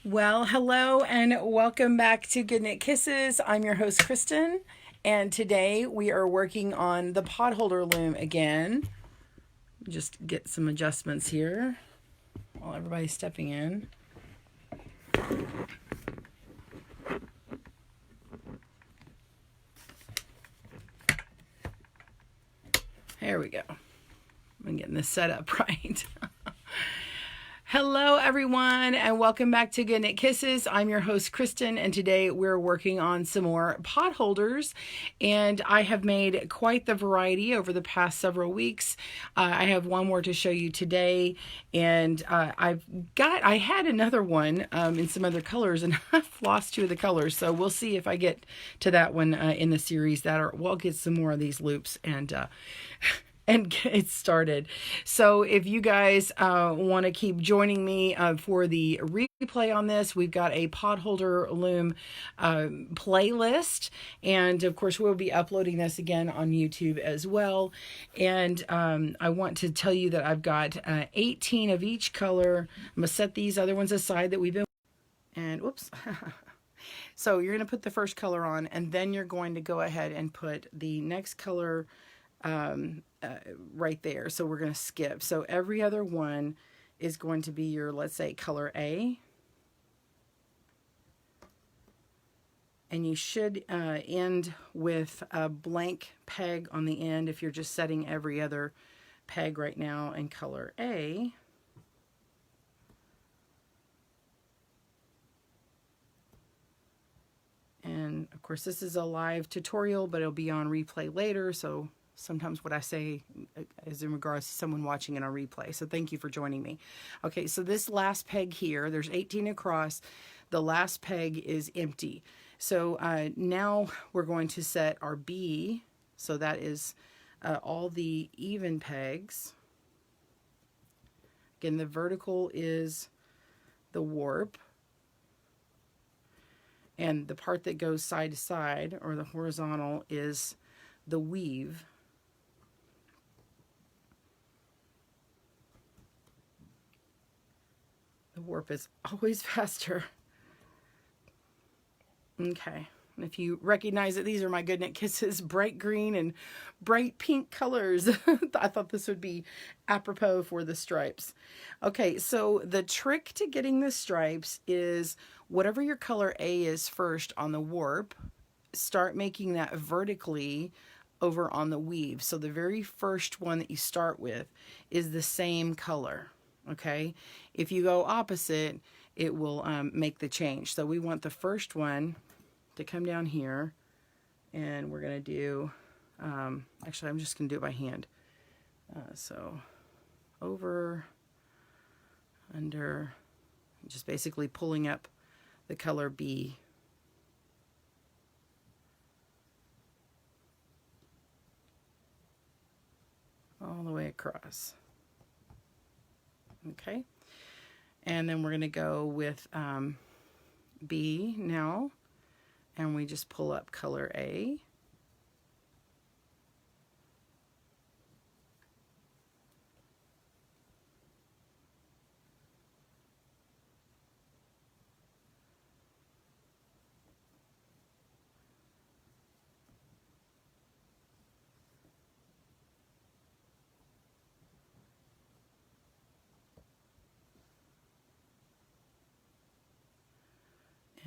Well, hello and welcome back to Good Knit Kisses. I'm your host, Kristen, and today we are working on the pot holder loom again. Just get some adjustments here while everybody's stepping in. There we go. I'm getting this set up right. Hello, everyone, and welcome back to Good Knit Kisses. I'm your host, Kristen, and today we're working on some more pot holders. And I have made quite the variety over the past several weeks. I have one more to show you today, and I had another one in some other colors, and I've lost two of the colors. So we'll see if I get to that one in the series. We'll get some more of these loops and get it started. So if you guys want to keep joining me for the replay on this, we've got a pot holder loom playlist, and of course we'll be uploading this again on YouTube as well. And I want to tell you that I've got 18 of each color. I'm gonna set these other ones aside that we've been, and whoops. So you're going to put the first color on, and then you're going to go ahead and put the next color right there. So we're going to skip. So every other one is going to be your, let's say, color A. And you should end with a blank peg on the end if you're just setting every other peg right now in color A. And of course this is a live tutorial, but it'll be on replay later, so sometimes what I say is in regards to someone watching it on replay. So thank you for joining me. Okay, so this last peg here, there's 18 across. The last peg is empty. So now we're going to set our B. So that is all the even pegs. Again, the vertical is the warp. And the part that goes side to side, or the horizontal, is the weave. The warp is always faster. Okay, and if you recognize that these are my Good Knit Kisses bright green and bright pink colors, I thought this would be apropos for the stripes. Okay, so the trick to getting the stripes is whatever your color A is first on the warp, start making that vertically over on the weave. So the very first one that you start with is the same color. Okay, if you go opposite, it will make the change. So we want the first one to come down here, and we're going to do, actually I'm just going to do it by hand. So over, under, just basically pulling up the color B. All the way across. Okay, and then we're going to go with B now, and we just pull up color A.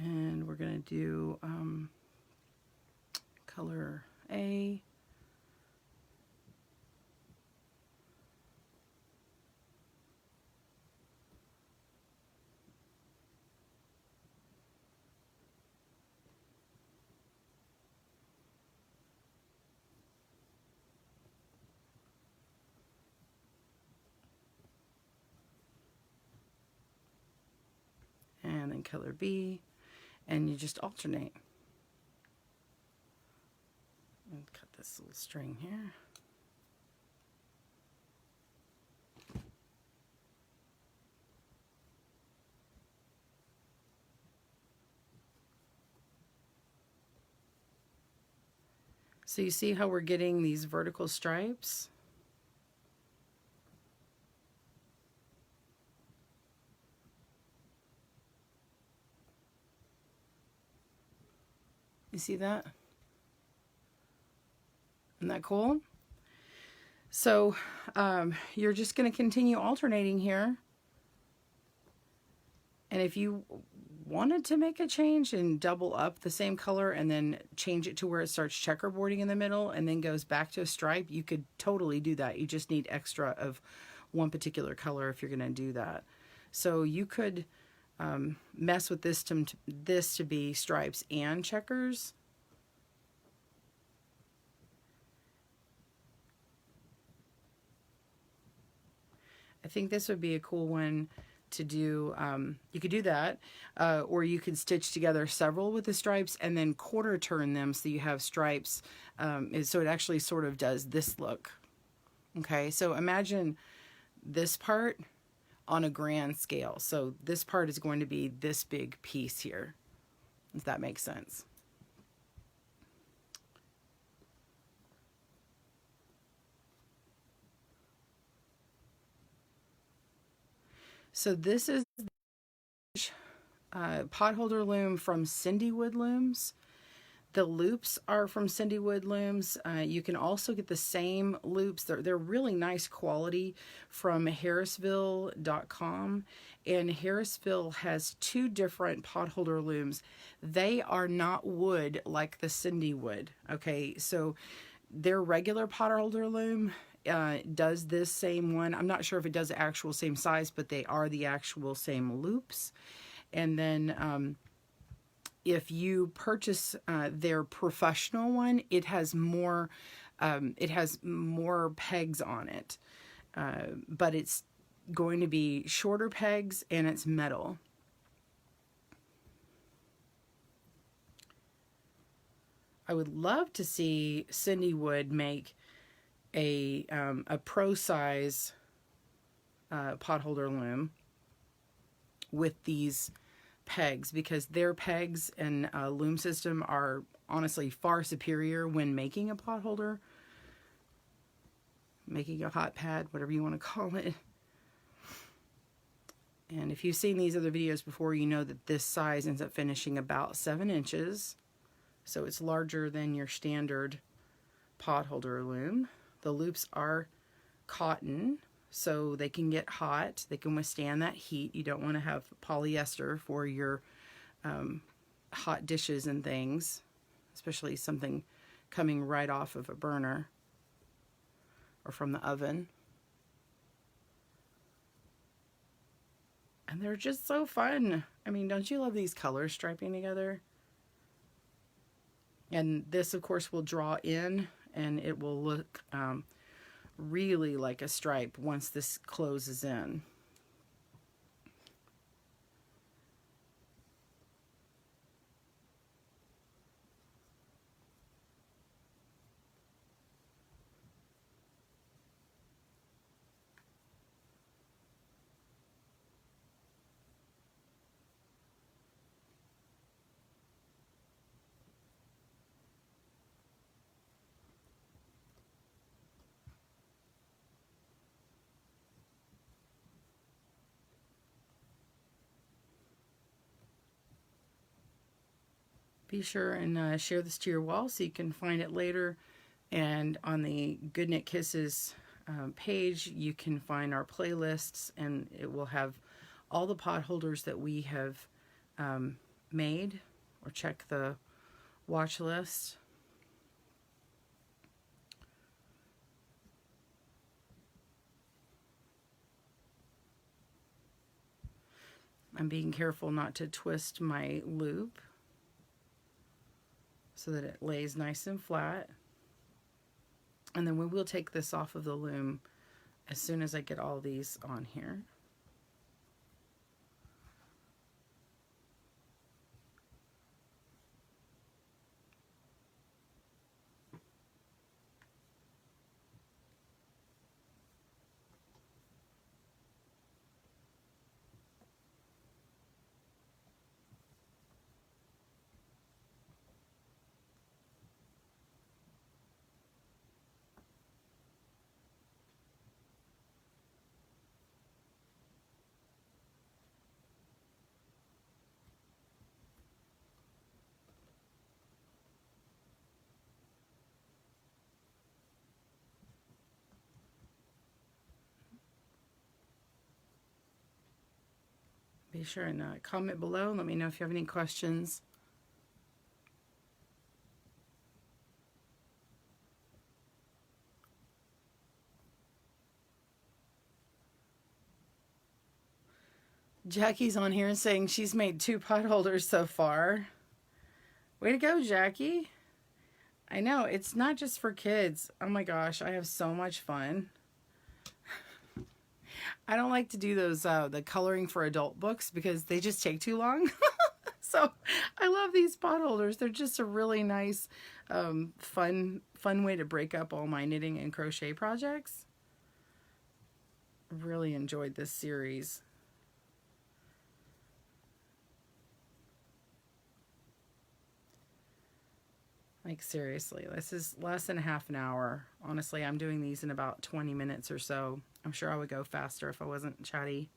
And we're going to do color A. And then color B. And you just alternate. And cut this little string here. So you see how we're getting these vertical stripes? You see that? Isn't that cool? So you're just going to continue alternating here. And if you wanted to make a change and double up the same color and then change it to where it starts checkerboarding in the middle and then goes back to a stripe, you could totally do that. You just need extra of one particular color if you're going to do that. So you could mess with this to be stripes and checkers. I think this would be a cool one to do. You could do that, or you could stitch together several with the stripes and then quarter turn them so you have stripes. So it actually sort of does this look. Okay, so imagine this part on a grand scale. So this part is going to be this big piece here, if that makes sense. So this is potholder loom from Cindywood Looms. The loops are from Cindywood Looms. You can also get the same loops. They're really nice quality from Harrisville.com. And Harrisville has two different potholder looms. They are not wood like the Cindywood. Okay, so their regular potholder loom does this same one. I'm not sure if it does the actual same size, but they are the actual same loops. And then if you purchase their professional one, it has more pegs on it, but it's going to be shorter pegs and it's metal. I would love to see Cindywood make a pro size potholder loom with these pegs, because their pegs and loom system are honestly far superior when making a potholder, making a hot pad, whatever you want to call it. And if you've seen these other videos before, you know that this size ends up finishing about 7 inches. So it's larger than your standard potholder loom. The loops are cotton, so they can get hot. They can withstand that heat. You don't want to have polyester for your hot dishes and things, especially something coming right off of a burner or from the oven. And they're just so fun. I mean, don't you love these colors striping together? And this, of course, will draw in and it will look really like a stripe once this closes in. Be sure and share this to your wall so you can find it later. And on the Good Knit Kisses page, you can find our playlists, and it will have all the potholders that we have made, or check the watch list. I'm being careful not to twist my loop so that it lays nice and flat. And then we will take this off of the loom as soon as I get all these on here. Be sure and comment below. Let me know if you have any questions. Jackie's on here saying she's made 2 pot holders so far. Way to go, Jackie. I know, it's not just for kids. Oh my gosh, I have so much fun. I don't like to do those, the coloring for adult books because they just take too long. So I love these pot holders. They're just a really nice, fun way to break up all my knitting and crochet projects. Really enjoyed this series. Like seriously, this is less than half an hour. Honestly, I'm doing these in about 20 minutes or so. I'm sure I would go faster if I wasn't chatty.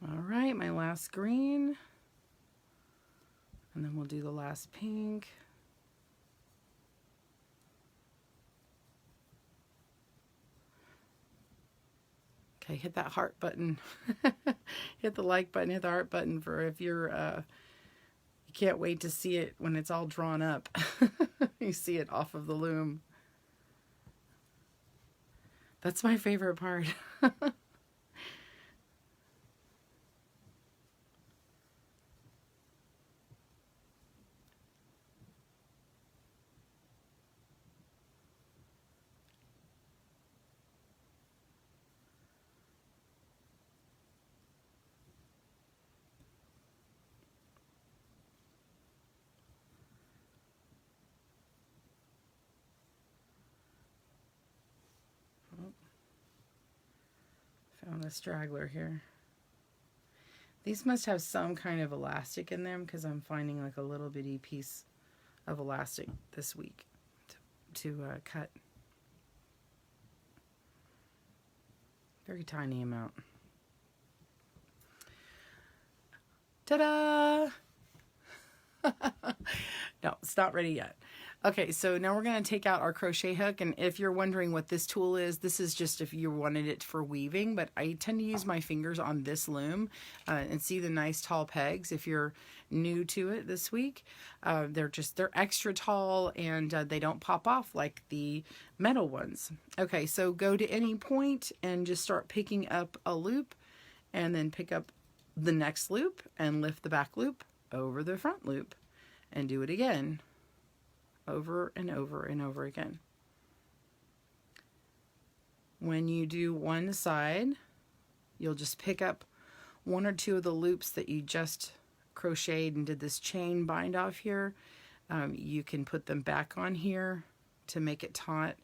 All right, my last green. And then we'll do the last pink. Okay, hit that heart button. Hit the like button, hit the heart button for if you're, you can't wait to see it when it's all drawn up. You see it off of the loom. That's my favorite part. Found a straggler here. These must have some kind of elastic in them because I'm finding like a little bitty piece of elastic this week to cut. Very tiny amount. Ta-da! No, it's not ready yet. Okay, so now we're going to take out our crochet hook, and if you're wondering what this tool is, this is just if you wanted it for weaving, but I tend to use my fingers on this loom and see the nice tall pegs. If you're new to it this week, they're extra tall and they don't pop off like the metal ones. Okay, so go to any point and just start picking up a loop and then pick up the next loop and lift the back loop over the front loop and do it again. Over and over and over again. When you do one side, you'll just pick up 1 or 2 of the loops that you just crocheted and did this chain bind off here. You can put them back on here to make it taut,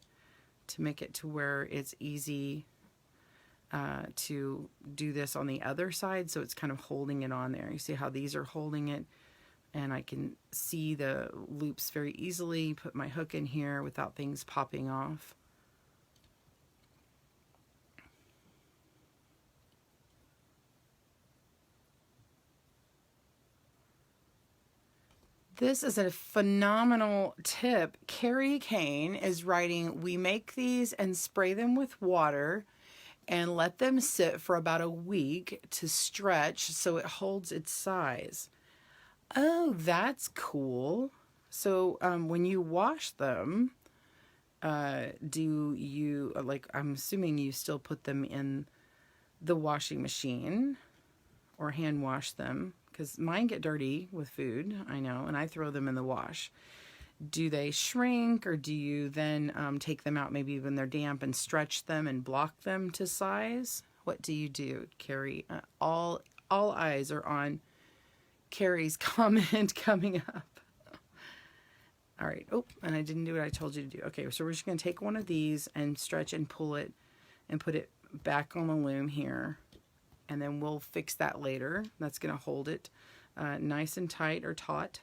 to make it to where it's easy to do this on the other side, so it's kind of holding it on there. You see how these are holding it? And I can see the loops very easily, put my hook in here without things popping off. This is a phenomenal tip. Carrie Kane is writing, we make these and spray them with water and let them sit for about a week to stretch so it holds its size. Oh, that's cool. So when you wash them, do you, like, I'm assuming you still put them in the washing machine or hand wash them? Because mine get dirty with food, I know, and I throw them in the wash. Do they shrink, or do you then take them out maybe when they're damp and stretch them and block them to size? What do you do, Carrie? All eyes are on Carrie's comment coming up. All right. Oh, and I didn't do what I told you to do. Okay, so we're just going to take one of these and stretch and pull it and put it back on the loom here. And then we'll fix that later. That's going to hold it nice and tight or taut.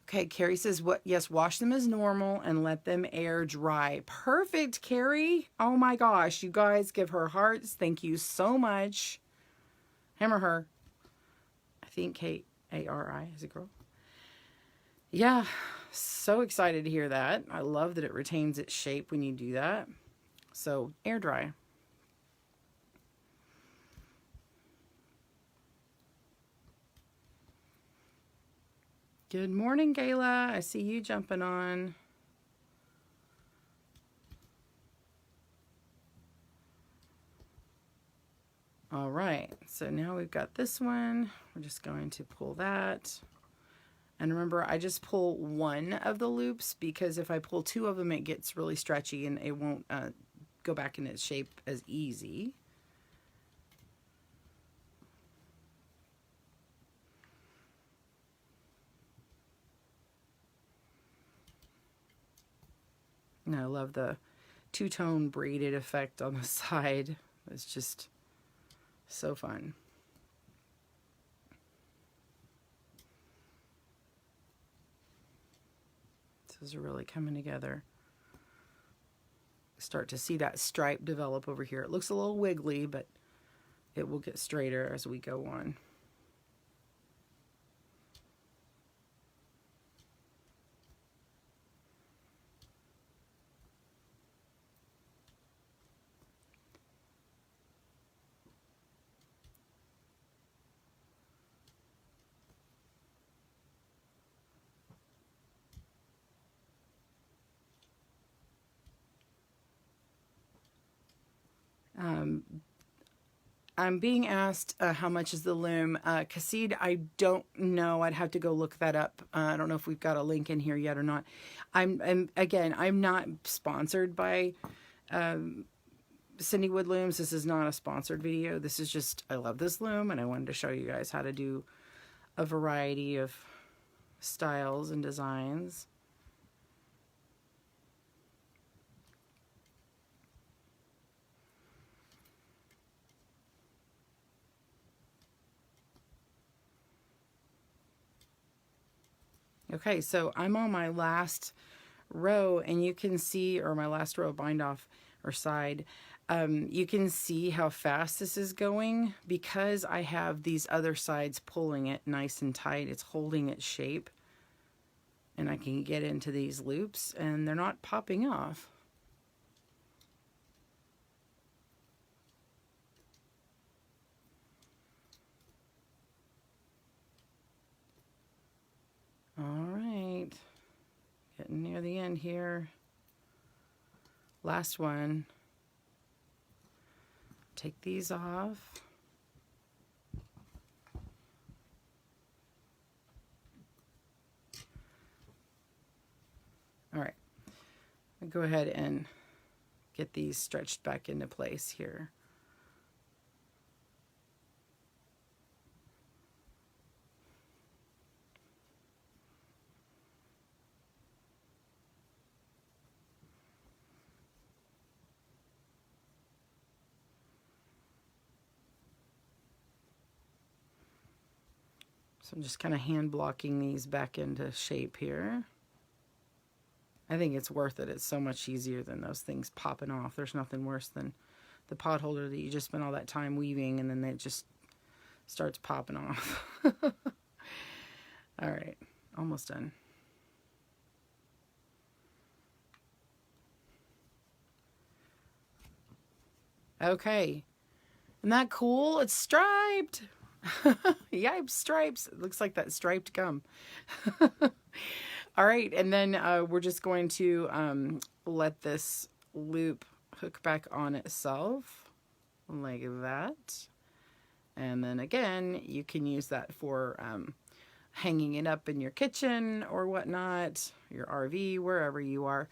Okay, Carrie says, "What? Yes, wash them as normal and let them air dry." Perfect, Carrie. Oh my gosh, you guys give her hearts. Thank you so much. Hammer her. I think Kari is a girl. Yeah, so excited to hear that. I love that it retains its shape when you do that. So air dry. Good morning, Gayla. I see you jumping on. All right, so now we've got this one. We're just going to pull that. And remember, I just pull one of the loops because if I pull two of them, it gets really stretchy and it won't go back in its shape as easy. And I love the two-tone braided effect on the side. It's just so fun. Those are really coming together. Start to see that stripe develop over here. It looks a little wiggly, but it will get straighter as we go on. I'm being asked how much is the loom. Cassid, I don't know. I'd have to go look that up. I don't know if we've got a link in here yet or not. I'm not sponsored by Cindywood Looms. This is not a sponsored video. This is just, I love this loom and I wanted to show you guys how to do a variety of styles and designs. Okay, so I'm on my last row and you can see, or my last row of bind off or side, you can see how fast this is going because I have these other sides pulling it nice and tight. It's holding its shape and I can get into these loops and they're not popping off. All right, getting near the end here. Last one. Take these off. All right, I'll go ahead and get these stretched back into place here. So I'm just kind of hand blocking these back into shape here. I think it's worth it. It's so much easier than those things popping off. There's nothing worse than the pot holder that you just spend all that time weaving and then it just starts popping off. All right, almost done. Okay, isn't that cool? It's striped. Yipes, stripes. It looks like that striped gum. All right, and then we're just going to let this loop hook back on itself like that. And then again, you can use that for hanging it up in your kitchen or whatnot, your RV, wherever you are.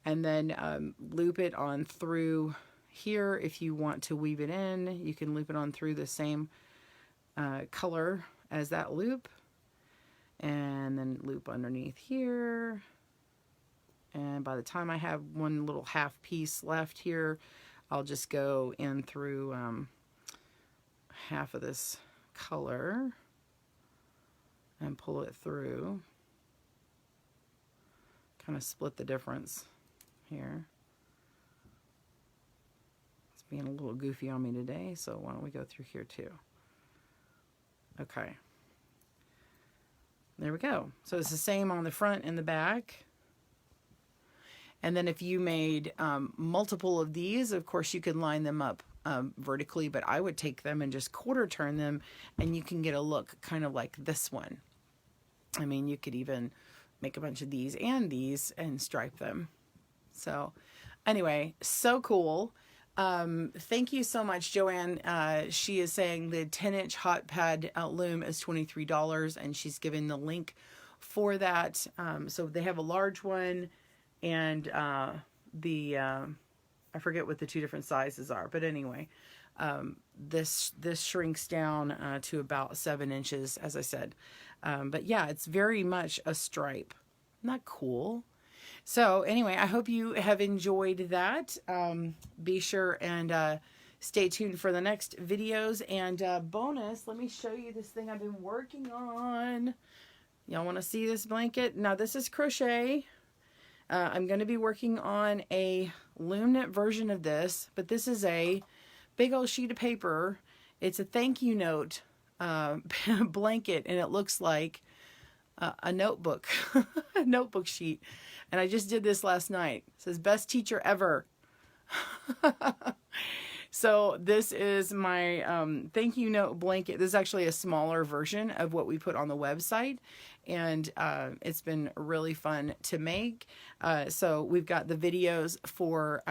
And then loop it on through here. If you want to weave it in, you can loop it on through the same color as that loop. And then loop underneath here. And by the time I have one little half piece left here, I'll just go in through half of this color and pull it through. kind of split the difference here. It's being a little goofy on me today, so why don't we go through here too. Okay. There we go. So it's the same on the front and the back. And then if you made multiple of these, of course you could line them up vertically, but I would take them and just quarter turn them, and you can get a look kind of like this one. I mean, you could even make a bunch of these and stripe them. So anyway, so cool. Thank you so much, Joanne. She is saying the 10-inch hot pad loom is $23, and she's giving the link for that. So they have a large one, and I forget what the two different sizes are, but anyway, this shrinks down to about 7 inches, as I said. But yeah, it's very much a stripe. Isn't that cool? So anyway, I hope you have enjoyed that. Be sure and stay tuned for the next videos. And bonus, let me show you this thing I've been working on. Y'all want to see this blanket? Now this is crochet. I'm going to be working on a loom knit version of this, but this is a big old sheet of paper. It's a thank you note blanket, and it looks like a notebook, a notebook sheet. And I just did this last night. It says best teacher ever. So this is my thank you note blanket. This is actually a smaller version of what we put on the website. And it's been really fun to make. So we've got the videos for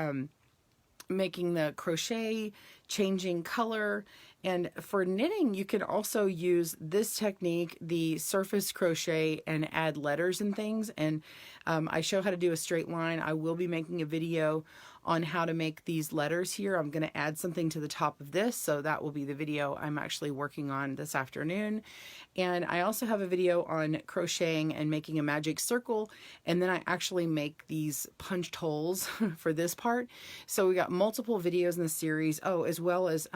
making the crochet, changing color. And for knitting, you can also use this technique, the surface crochet, and add letters and things. And I show how to do a straight line. I will be making a video on how to make these letters here. I'm going to add something to the top of this, so that will be the video I'm actually working on this afternoon. And I also have a video on crocheting and making a magic circle, and then I actually make these punched holes for this part. So we got multiple videos in the series, as well as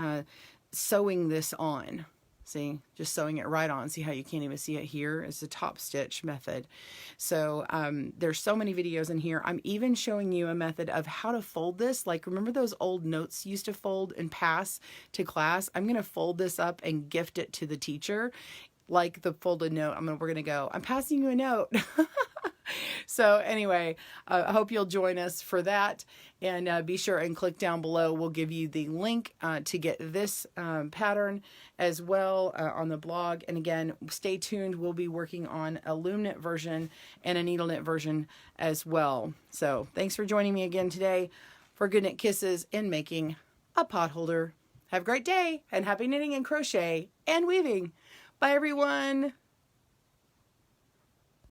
sewing this on. See, just sewing it right on. See how you can't even see it here? It's a top stitch method. So there's so many videos in here. I'm even showing you a method of how to fold this. Like, remember those old notes you used to fold and pass to class? I'm going to fold this up and gift it to the teacher. Like the folded note, we're going to go, I'm passing you a note. So anyway, I hope you'll join us for that, and be sure and click down below. We'll give you the link to get this pattern as well on the blog. And again, stay tuned. We'll be working on a loom knit version and a needle knit version as well. So thanks for joining me again today for Good Knit Kisses in making a pot holder. Have a great day, and happy knitting and crochet and weaving. Bye everyone.